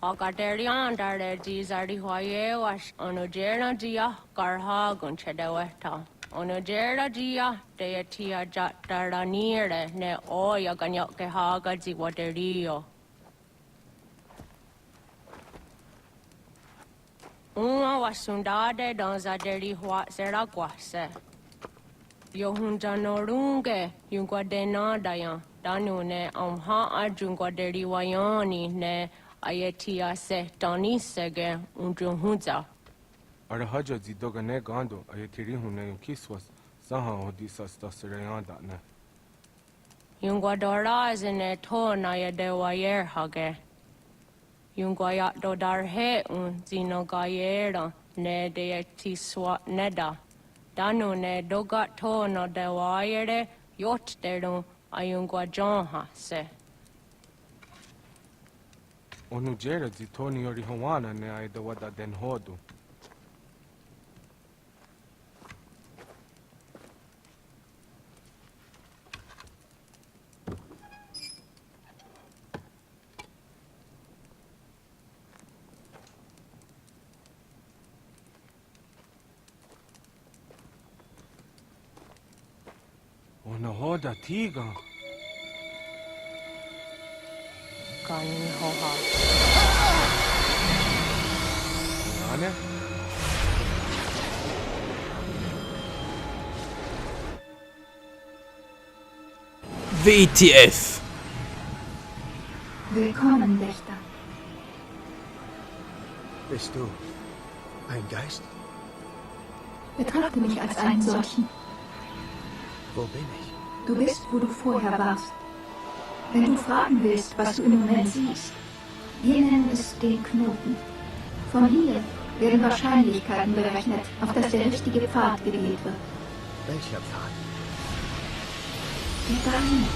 Hakaterian dare jizari hoye was onujera jia karha gunchedeweta. Onujera jia deetia jataranire ne oya ganyoke haga jiwaderio. Uma wasundade dans aderi hua seraguase. Yohunja norunge yungwadena dayan. Danune amha ajungwaderi wayani ne ayetia se tanisege unjuhunza. Arahaja zidogane gando ayetiri hune kiswas saha odisas tasirayanda ne. Yungwadora zene to na yadewayer hage. Yungwayat dodarhe zinogayera ne deetiswa neda. Danu ne dogat to no dewayere yot deru ayungwajonha se. Onujera zitoni yori hawana ne aidawada den hodu. Onahoda tiga. Kani hoha. Ane? WTF! Willkommen, Wächter. Bist du ein Geist? Betrachte mich als einen solchen. Wo bin ich? Du bist, wo du vorher warst. Wenn du fragen willst, was du im Moment siehst, wir nennen es den Knoten. Von hier werden Wahrscheinlichkeiten berechnet, auf dass der richtige Pfad gewählt wird. Welcher Pfad? Der deine.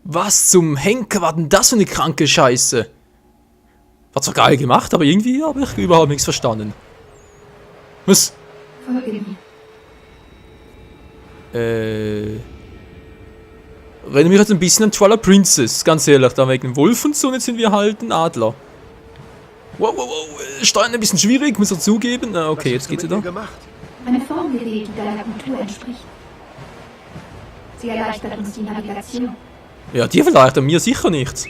Was zum Henker war denn das für eine kranke Scheiße? War zwar geil gemacht, aber irgendwie habe ich überhaupt nichts verstanden. Was? Folge mir. Reden wir jetzt ein bisschen an Twilight Princess, ganz ehrlich, da wegen dem Wolf und so, und jetzt sind wir halt ein Adler. Wow, wow, wow, Steuern ein bisschen schwierig, muss er zugeben. Okay, jetzt geht's wieder. Eine Form gewählt, die deiner Kultur entspricht. Sie erleichtert uns die Navigation. Ja, die erleichtert mir sicher nichts.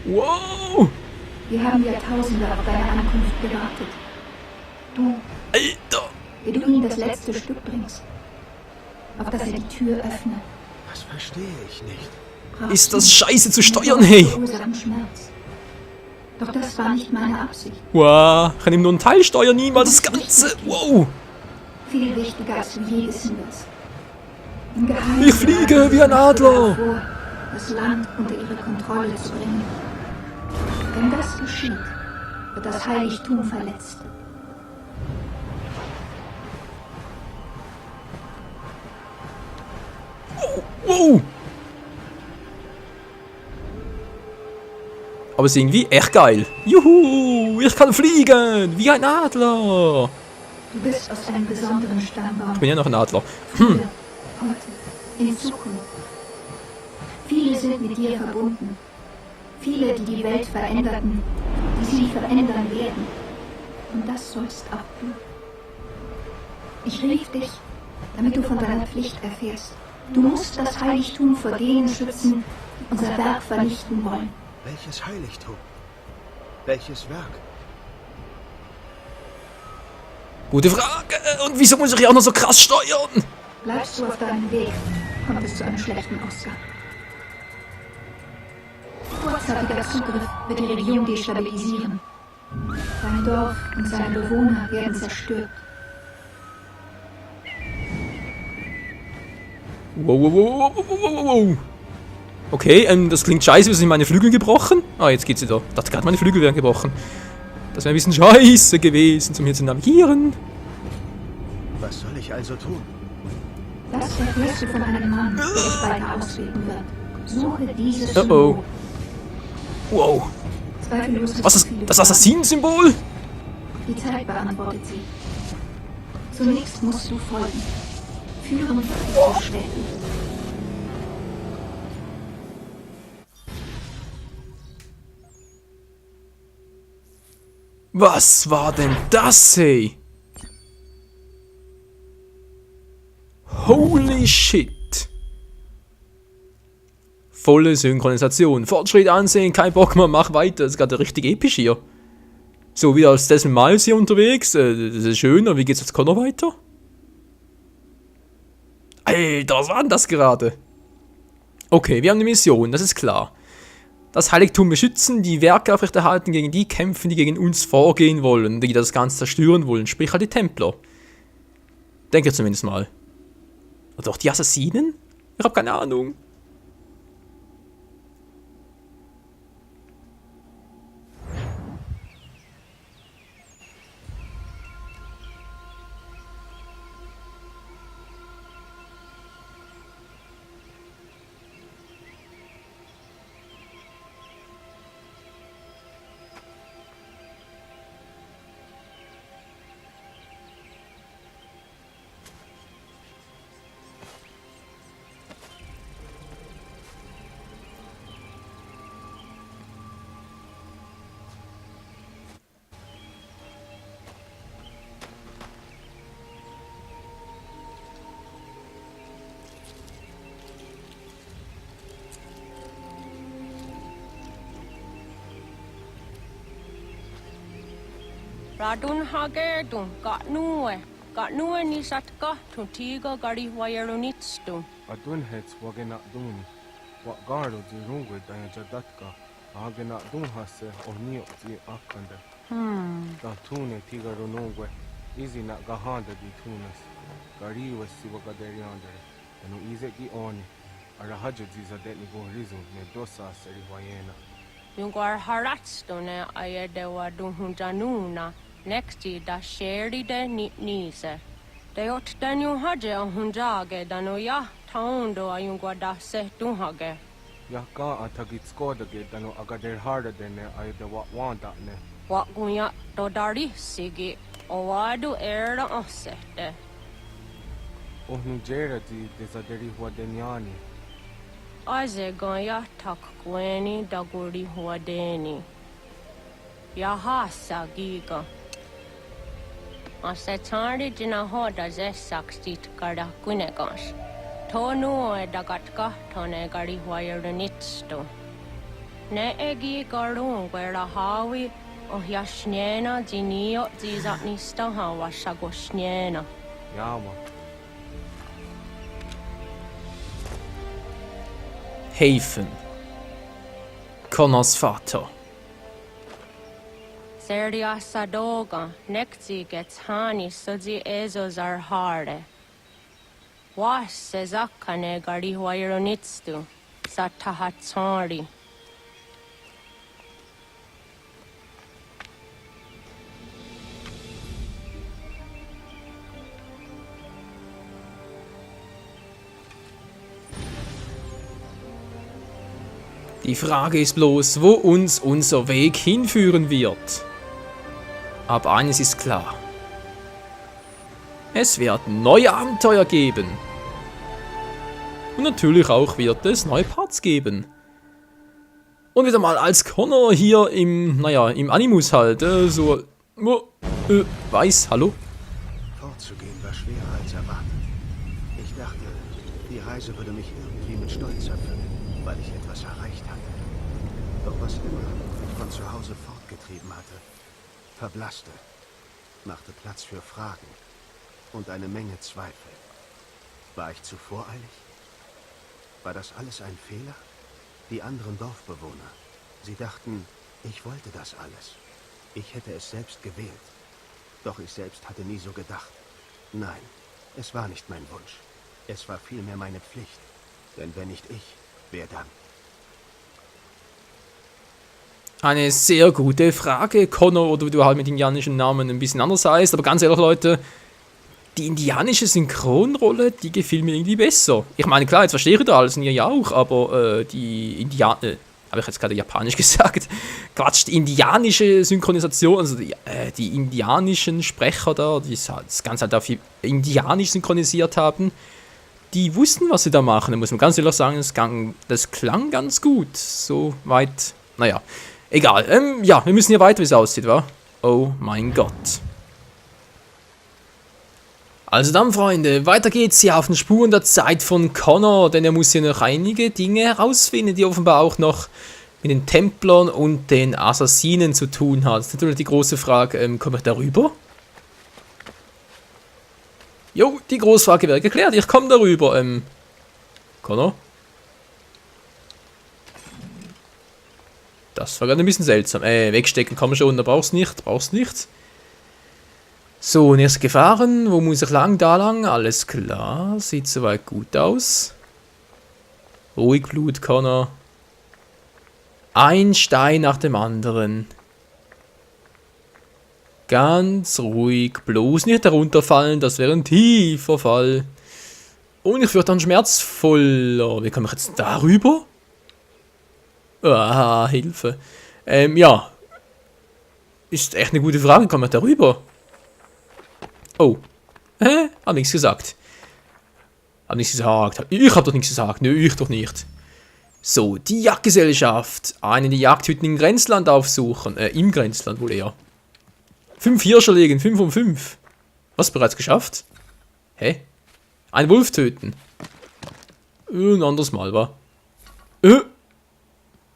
Wow! Wir haben Jahrtausende auf deine Ankunft gewartet. Du, Alter! Beduin das letzte Stück bringst. Auf dass er die Tür öffne. Das verstehe ich nicht. Brauchst Ist das du scheiße zu steuern, den hey! verursachten Schmerz. Doch das war nicht meine Absicht. Wow, ich kann ihm nur einen Teil steuern, niemals das Ganze. Wow! Viel wichtiger, als du je wissen wirst. Im Geheimen Ich fliege wie ein Adler! vor, das Land unter ihre Kontrolle zu bringen. Wenn das geschieht, wird das Heiligtum verletzt. Wow! Aber es ist irgendwie echt geil. Juhu! Ich kann fliegen! Wie ein Adler! Du bist aus einem besonderen Stammbaum. Ich bin ja noch ein Adler. Heute, in Zukunft. Viele sind mit dir verbunden. Viele, die die Welt veränderten, die sie verändern werden. Und das sollst auch du. Ich rief dich, damit du von deiner Pflicht erfährst. Du musst das Heiligtum vor denen schützen, die unser Werk vernichten wollen. Welches Heiligtum? Welches Werk? Gute Frage. Und wieso muss ich hier auch noch so krass steuern? Bleibst du auf deinem Weg, kommt es zu einem schlechten Ausgang. Vorzeitiger Zugriff wird die Region destabilisieren. Dein Dorf und seine Bewohner werden zerstört. Wow, wow, wow, wow, wow, wow. Okay, das klingt scheiße, wir sind meine Flügel gebrochen. Ah, jetzt geht's wieder. Ich dachte gerade, meine Flügel wären gebrochen. Das wäre ein bisschen scheiße gewesen, um hier zu navigieren. Was soll ich also tun? Das erfährst du von einem Mann, der dich weiter ausbilden wird. Suche dieses Oh Symbol. Wow. Zweifellos hast Was du ist viele das Fragen. Assassinensymbol? Die Zeit beantwortet sie. Zunächst musst du folgen. führen zu schwellen. Was war denn das, hey? Holy shit. Volle Synchronisation. Fortschritt ansehen, kein Bock mehr, mach weiter. Das ist gerade richtig episch hier. So, wieder als Desmond Miles hier unterwegs. Das ist schön, aber wie geht's jetzt Connor weiter? Alter, was war denn das gerade? Okay, wir haben eine Mission, das ist klar. Das Heiligtum beschützen, die Werke aufrechterhalten, gegen die kämpfen, die gegen uns vorgehen wollen, die das Ganze zerstören wollen, sprich halt die Templer. Denke zumindest mal. Oder auch die Assassinen? Ich hab keine Ahnung. Radun hagerdun, got nue ni satka, tuntiga gari wayerunitstu. Adun hets wagena duni. Wa gardo di rungwe daya jadatka. Agena dun hase onio di akande. Da tune tiga runungwe. Izi na gahanda di tunas. Gari wasi wagaderiandere. Anu ize gi oni. Arahajo di zadetni go rizu ne dosa seri wayena. Yungar haratstone ayedewa dunhunjanuna. Nexti da sheri de nise. De ot danu haje hunjage dano ya taundo ayungwa da se dunhage. Ya ka atagitskoda ge dano agader harda dene ayde wa wanda ne. Wa gunya dodari sigi. Owadu era osete. Ohnu jera di desaderi huadenyani. Aze gonya tak gweni daguri huadeni. Yahasa giga. Ase tari jina hoda ze sakstit kada kunegas. Tonu e dagatka tone gari huayernitsto. Ne egi garun gwera hawi o yashnena zinio zizatnista hawa shagoshnena. Yawa. Haven. Connors Vater. Serdia sadoga, nekzi gets hani sozi ezo zarhare. Was sezakane gari huayronitstu, satahatsari. Die Frage ist bloß, wo uns unser Weg hinführen wird. Aber eines ist klar. Es wird neue Abenteuer geben. Und natürlich auch wird es neue Parts geben. Und wieder mal als Connor hier im Animus halt, weiß, hallo? Fortzugehen war schwerer als erwartet. Ich dachte, die Reise würde mich irgendwie mit Stolz erfüllen, weil ich etwas erreicht hatte. Doch was immer mich von zu Hause fortgetrieben hatte, verblasste, machte Platz für Fragen und eine Menge Zweifel. War ich zu voreilig? War das alles ein Fehler? Die anderen Dorfbewohner, sie dachten, ich wollte das alles. Ich hätte es selbst gewählt. Doch ich selbst hatte nie so gedacht. Nein, es war nicht mein Wunsch. Es war vielmehr meine Pflicht. Denn wenn nicht ich, wer dann? Eine sehr gute Frage, Connor, oder wie du halt mit indianischen Namen ein bisschen anders heißt. Aber ganz ehrlich, Leute, die indianische Synchronrolle, die gefiel mir irgendwie besser. Ich meine, klar, jetzt verstehe ich da alles und ihr ja auch, aber die Indianer... habe ich jetzt gerade japanisch gesagt? Quatsch, die indianische Synchronisation, also die indianischen Sprecher da, die das Ganze halt auf indianisch synchronisiert haben, die wussten, was sie da machen. Da muss man ganz ehrlich sagen, das klang ganz gut. So weit, naja, egal. Ja, wir müssen hier weiter, wie es aussieht, wa? Oh mein Gott. Also dann, Freunde, weiter geht's hier auf den Spuren der Zeit von Connor, denn er muss hier noch einige Dinge herausfinden, die offenbar auch noch mit den Templern und den Assassinen zu tun hat. Das ist natürlich die große Frage, komme ich darüber? Jo, die Großfrage wäre geklärt, ich komme darüber, Connor? Das war gerade ein bisschen seltsam. Wegstecken, komm schon, da brauchst nicht. So, nächste gefahren. Wo muss ich lang? Da lang. Alles klar. Sieht soweit gut aus. Ruhig Blut, Connor. Ein Stein nach dem anderen. Ganz ruhig. Bloß nicht herunterfallen. Das wäre ein tiefer Fall. Und ich würde dann schmerzvoller. Wie komme ich jetzt darüber? Ah, Hilfe. Ja. Ist echt eine gute Frage. Komme ich darüber? Oh. Hab nichts gesagt. Ich hab doch nichts gesagt. Nö, ich doch nicht. So, die Jagdgesellschaft. Eine der Jagdhütten im Grenzland aufsuchen. Im Grenzland wohl eher. 5 Hirsche legen, 5 von 5. Was, bereits geschafft? Hä? Ein Wolf töten. Ein anderes Mal, wa?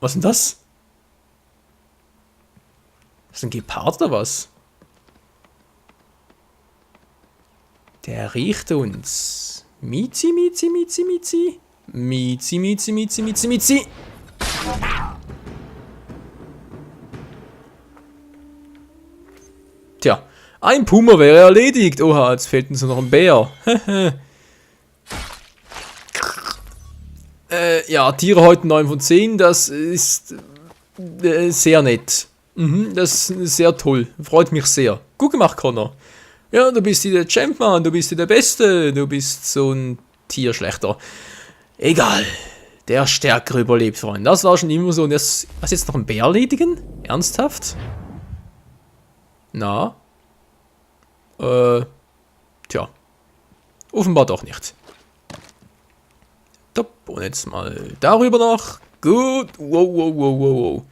Was ist denn das? Ist das ein Gepard oder was? Der riecht uns. Miezi. Tja, ein Puma wäre erledigt. Oha, jetzt fehlt uns noch ein Bär. Ja, Tiere heute 9 von 10, das ist sehr nett. Das ist sehr toll. Freut mich sehr. Gut gemacht, Connor. Ja, du bist hier der Champman, du bist hier der Beste, du bist so ein Tierschlechter. Egal. Der Stärkere überlebt, Freunde. Das war schon immer so. Und was jetzt noch ein Bär erledigen? Ernsthaft? Na? Tja. Offenbar doch nicht. Top. Und jetzt mal darüber noch. Gut. Wow.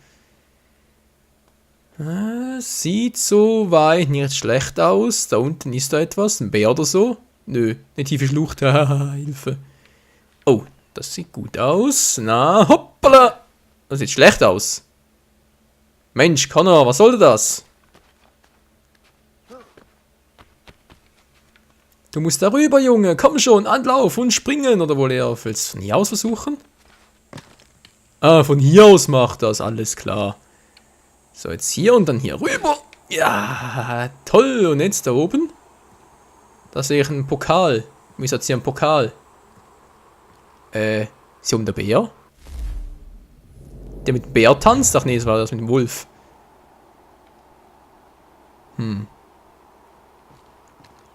Sieht so weit nicht schlecht aus. Da unten ist da etwas. Ein Bär oder so. Nö, eine tiefe Schlucht. Hilfe. Oh, das sieht gut aus. Na, hoppala. Das sieht schlecht aus. Mensch, Connor, was sollte das? Du musst darüber, Junge. Komm schon, Anlauf und springen. Oder wohl eher, willst du von hier aus versuchen? Ah, von hier aus macht das. Alles klar. So, jetzt hier und dann hier rüber. Ja, toll. Und jetzt da oben? Da sehe ich einen Pokal. Wieso hat sie einen Pokal? Ist hier um der Bär? Der mit dem Bär tanzt? Ach nee, das war das mit dem Wolf.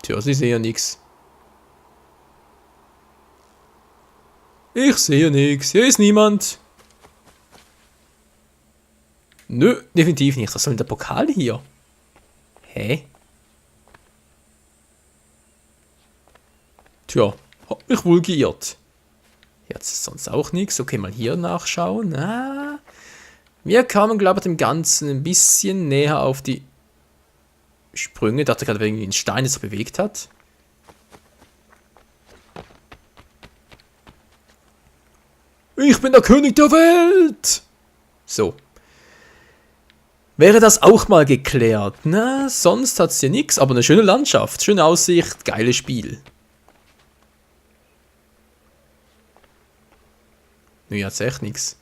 Tja, sie sehen ja nichts. Ich sehe nichts. Hier ist niemand. Nö, definitiv nicht. Was soll denn der Pokal hier? Hä? Tja, hab mich wohl geirrt. Jetzt ist sonst auch nichts. Okay, mal hier nachschauen. Ah, wir kamen, glaube ich, dem Ganzen ein bisschen näher auf die Sprünge. Ich dachte gerade, irgendwie ein Stein, der sich bewegt hat. Ich bin der König der Welt! So. Wäre das auch mal geklärt? Na, sonst hat's hier nichts, aber eine schöne Landschaft, schöne Aussicht, geiles Spiel. Nö, jetzt echt nichts.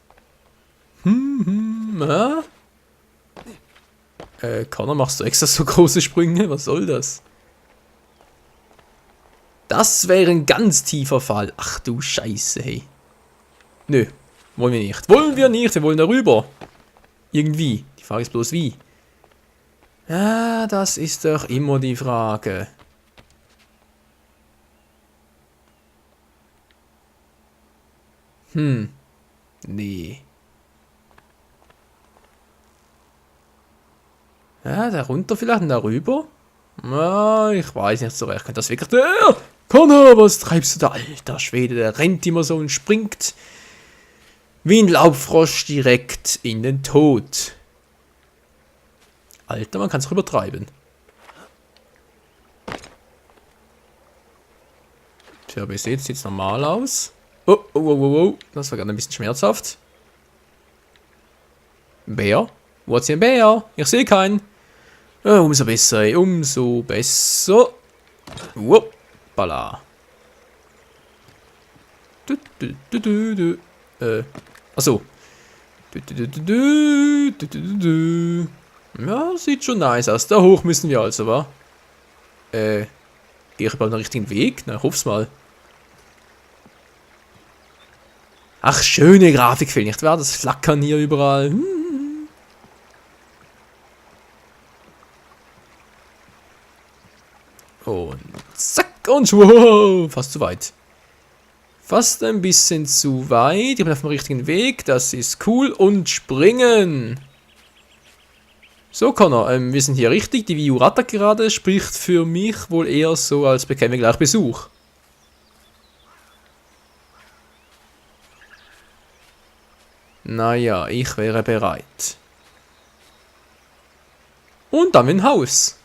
Connor, machst du extra so große Sprünge? Was soll das? Das wäre ein ganz tiefer Fall. Ach du Scheiße, hey. Nö, wollen wir nicht. Wir wollen darüber. Irgendwie. Die Frage ist bloß wie. Ja, das ist doch immer die Frage. Nee. Ja, da runter vielleicht und darüber? Ja, ich weiß nicht so recht. Könnte das wirklich... Connor, was treibst du da? Alter Schwede, der rennt immer so und springt wie ein Laubfrosch direkt in den Tod. Alter, man kann es übertreiben. Tja, aber ihr seht, sieht normal aus. Oh, oh, oh, oh, oh, das war gerade ein bisschen schmerzhaft. Bär? Wo ist hier ein Bär? Ich sehe keinen. Oh, umso besser, ey. Umso besser. Wuppala. Achso. Ja, sieht schon nice aus. Da hoch müssen wir also, wa? Gehe ich überhaupt den richtigen Weg? Na, hoff's mal. Ach, schöne Grafik fehlt nicht wahr? Das Flackern hier überall. Und zack und wow, fast zu weit. Fast ein bisschen zu weit. Ich bin auf dem richtigen Weg. Das ist cool. Und springen. So, Connor, wir sind hier richtig. Die Wii U rattert gerade. Spricht für mich wohl eher so, als bekämen wir gleich Besuch. Naja, ich wäre bereit. Und dann ein Haus.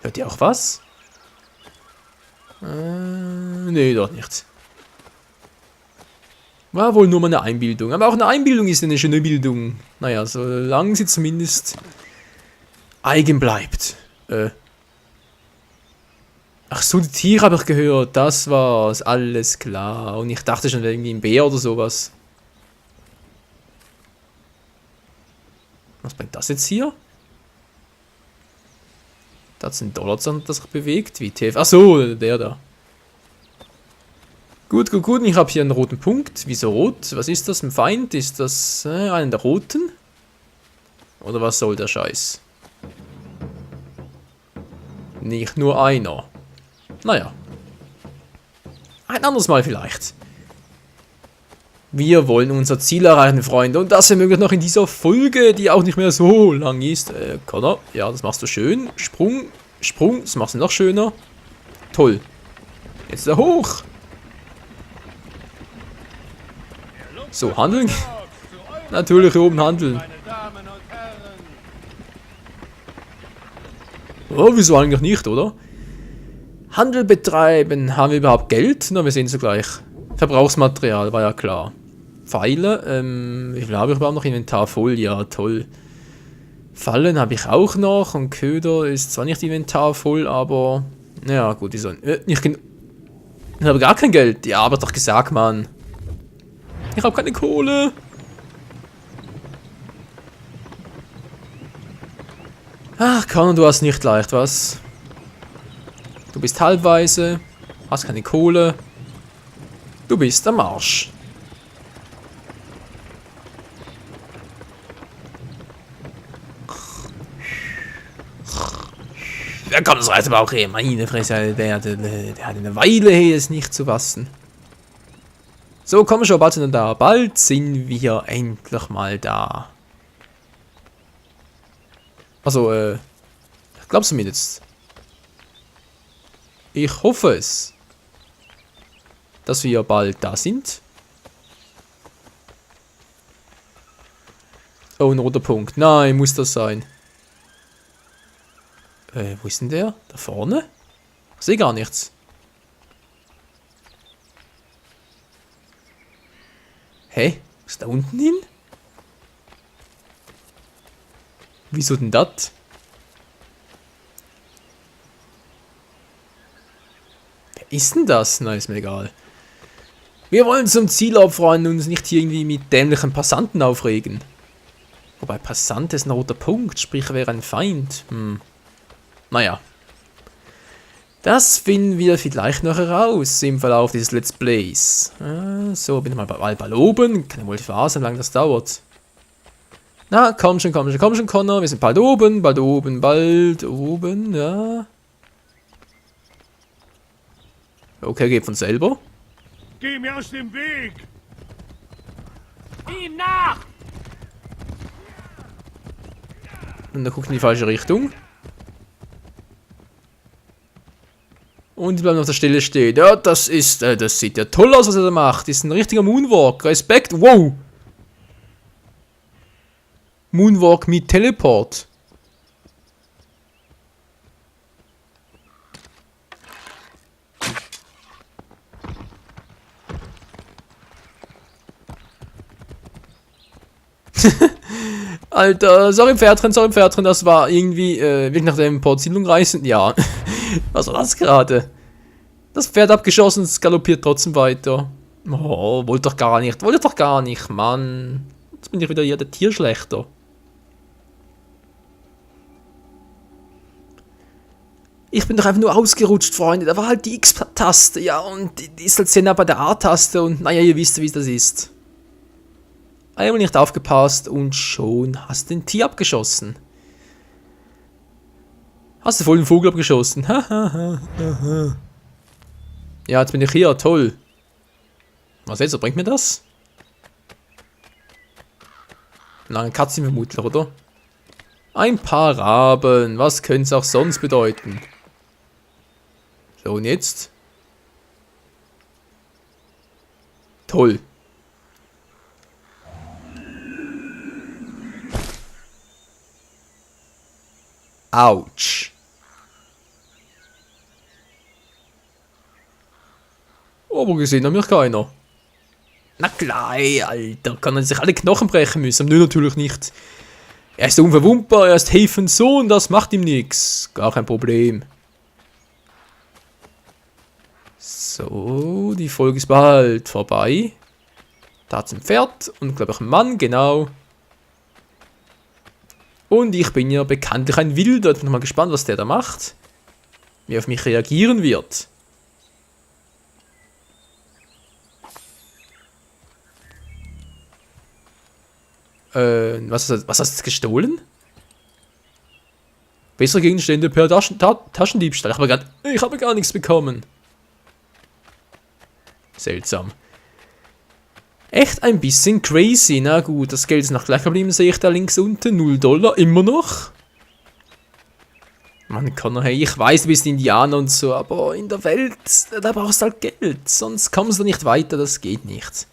Hört ihr auch was? Nee, doch nicht. War wohl nur mal eine Einbildung. Aber auch eine Einbildung ist eine schöne Bildung. Naja, solange sie zumindest eigen bleibt. Ach so, die Tiere habe ich gehört. Das war's. Alles klar. Und ich dachte schon irgendwie ein Bär oder sowas. Was bringt das jetzt hier? Das sind $, das sich bewegt. Wie TF. Achso, der da. Gut, gut, gut. Ich habe hier einen roten Punkt. Wieso rot? Was ist das? Ein Feind? Ist das einer der roten? Oder was soll der Scheiß? Nicht nur einer. Naja. Ein anderes Mal vielleicht. Wir wollen unser Ziel erreichen, Freunde. Und das ermöglicht noch in dieser Folge, die auch nicht mehr so lang ist. Connor, ja, das machst du schön. Sprung, Sprung, das machst du noch schöner. Toll. Jetzt da hoch. So, handeln. Natürlich hier oben handeln. Oh, wieso eigentlich nicht, oder? Handel betreiben. Haben wir überhaupt Geld? Na, wir sehen es gleich. Verbrauchsmaterial, war ja klar. Pfeile, wie viel habe ich überhaupt noch? Inventar voll, ja, toll. Fallen habe ich auch noch und Köder ist zwar nicht Inventar voll, aber... Ja, gut, die sollen... Ich habe gar kein Geld. Ja, aber doch gesagt, Mann. Ich habe keine Kohle. Ach, Connor, du hast nicht leicht, was? Du bist halbweise, hast keine Kohle. Du bist am Arsch. Wer kommt das Reiter aber auch her? Meine Fresse, der hat eine Weile her, es nicht zu waschen. So, komm schon, bald sind wir da. Bald sind wir endlich mal da. Also, glaubst du mir jetzt? Ich hoffe es, dass wir bald da sind. Oh, ein roter Punkt. Nein, muss das sein. Wo ist denn der? Da vorne? Ich sehe gar nichts. Hä? Was ist da unten hin? Wieso denn das? Wer ist denn das? Na, ist mir egal. Wir wollen zum Ziel auffahren und uns nicht hier irgendwie mit dämlichen Passanten aufregen. Wobei Passant ist ein roter Punkt, sprich er wäre ein Feind. Naja. Das finden wir vielleicht noch heraus im Verlauf dieses Let's Plays. So, bin ich mal bald oben. Kann ja wohl wahr sein, wie lange das dauert. Na, komm schon, Connor. Wir sind bald oben, bald oben, ja. Okay, geht von selber. Geh mir aus dem Weg! Ihm nach! Und dann guckt in die falsche Richtung. Und die bleiben auf der Stelle stehen. Ja, das sieht ja toll aus, was er da macht. Das ist ein richtiger Moonwalk. Respekt. Wow. Moonwalk mit Teleport. Alter, sorry Pferdchen, das war irgendwie, wirklich nach dem Portsiedlung reisen. Ja, was war das gerade? Das Pferd abgeschossen, es galoppiert trotzdem weiter. Oh, wollte doch gar nicht, Mann. Jetzt bin ich wieder hier der Tierschlechter. Ich bin doch einfach nur ausgerutscht, Freunde. Da war halt die X-Taste, ja, und die ist halt sehr bei der A-Taste und naja, ihr wisst, wie das ist. Einmal nicht aufgepasst und schon hast du den Tier abgeschossen. Hast du voll den Vogel abgeschossen. Ja, jetzt bin ich hier, toll. Was jetzt, was bringt mir das? Lange Katze vermutlich, oder? Ein paar Raben, was könnte es auch sonst bedeuten? So, und jetzt? Toll. Autsch. Aber gesehen hat mich keiner. Na klar, Alter, kann er sich alle Knochen brechen müssen. Nö, natürlich nicht. Er ist unverwundbar, er ist Havens Sohn, das macht ihm nichts. Gar kein Problem. So, die Folge ist bald vorbei. Da hat es ein Pferd und, glaube ich, ein Mann, genau. Und ich bin ja bekanntlich ein Wilder. Ich bin mal gespannt, was der da macht. Wie er auf mich reagieren wird. Was hast du gestohlen? Bessere Gegenstände per Taschendiebstahl. Ich habe gar nichts bekommen. Seltsam. Echt ein bisschen crazy. Na gut, das Geld ist noch gleich geblieben, sehe ich da links unten. $0, immer noch. Mann, Connor, hey, ich weiß, du bist Indianer und so, aber in der Welt, da brauchst du halt Geld. Sonst kommst du nicht weiter, das geht nicht.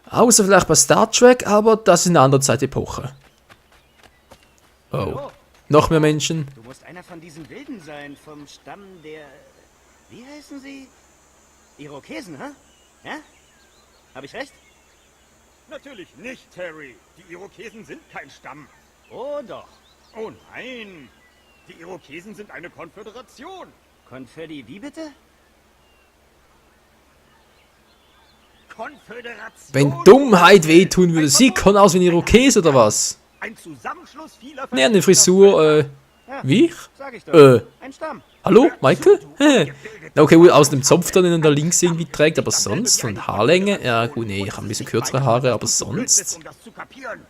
Außer vielleicht bei Star Trek, aber das ist eine andere Zeitepoche. Oh. Hallo? Noch mehr Menschen. Du musst einer von diesen Wilden sein, vom Stamm der... Wie heißen sie? Irokesen, hä? Ja? Hab ich recht? Natürlich nicht, Harry. Die Irokesen sind kein Stamm. Oh doch. Oh nein. Die Irokesen sind eine Konföderation. Konfetti, wie bitte? Konföderation. Wenn Dummheit wehtun würde, sieht Connor aus wie ein Irokese oder was? Ein Zusammenschluss vieler... Ne, eine Frisur, Ja, wie ich? sag ich doch. Ein Stamm. Hallo, Michael? Na okay, gut, aus dem Zopf dann, den er da links irgendwie trägt, aber sonst, von Haarlänge, ja gut, nee, ich habe ein bisschen kürzere Haare, aber sonst, Um das zu kapieren.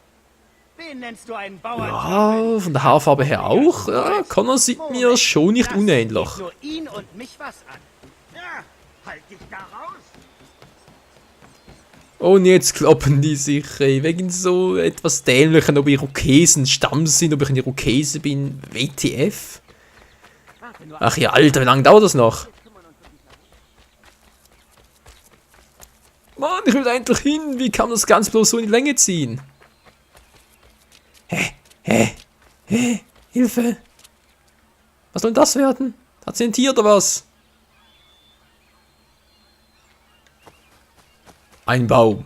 Wen nennst du einen Bauern? ja, von der Haarfarbe her auch, ja, Connor sieht mir schon nicht Das unähnlich. geht nur ihn und mich was an. Ja, halt dich da raus. Und jetzt kloppen die sich, ey, wegen so etwas Dämlichen, ob Irokesen Stamm sind, ob ich ein Irokese bin, WTF? Ach ja, Alter, wie lange dauert das noch? Mann, ich will da endlich hin, wie kann man das ganz bloß so in die Länge ziehen? Hilfe! Was soll denn das werden? Hat sie ein Tier oder was? Ein Baum.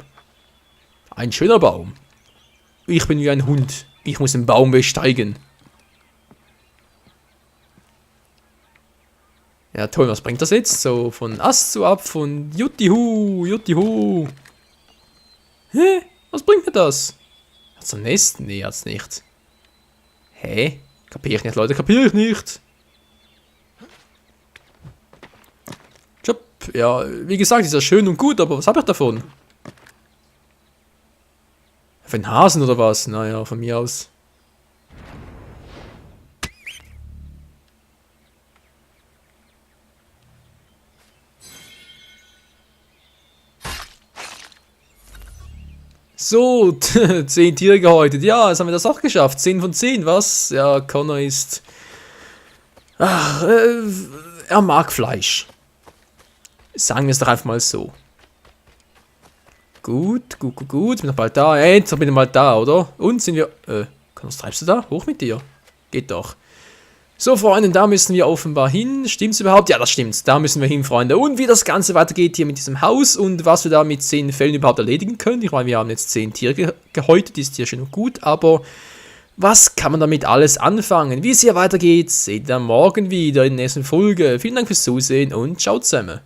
Ein schöner Baum. Ich bin wie ein Hund. Ich muss den Baum besteigen. Ja toll, was bringt das jetzt? So von Ast zu Ab, von Juttihu, Juttihu. Hä? Was bringt mir das? Hat's ein Nest? Nee, hat's nicht. Hä? Kapier ich nicht, Leute, kapier ich nicht. Job, ja, wie gesagt, ist ja schön und gut, aber was habe ich davon? Für einen Hasen oder was? Naja, von mir aus. So, 10 Tiere gehäutet. Ja, jetzt haben wir das auch geschafft. 10 von 10, was? Ja, Connor ist... Ach, er mag Fleisch. Sagen wir es doch einfach mal so. Gut. Sind wir noch bald da? Jetzt bin ich mal da, oder? Und sind wir... Was treibst du da? Hoch mit dir. Geht doch. So, Freunde, da müssen wir offenbar hin. Stimmt's überhaupt? Ja, das stimmt. Da müssen wir hin, Freunde. Und wie das Ganze weitergeht hier mit diesem Haus und was wir da mit 10 Fällen überhaupt erledigen können. Ich meine, wir haben jetzt 10 Tiere gehäutet, ist hier schön und gut, aber was kann man damit alles anfangen? Wie es hier weitergeht, seht ihr morgen wieder in der nächsten Folge. Vielen Dank fürs Zusehen und ciao zusammen.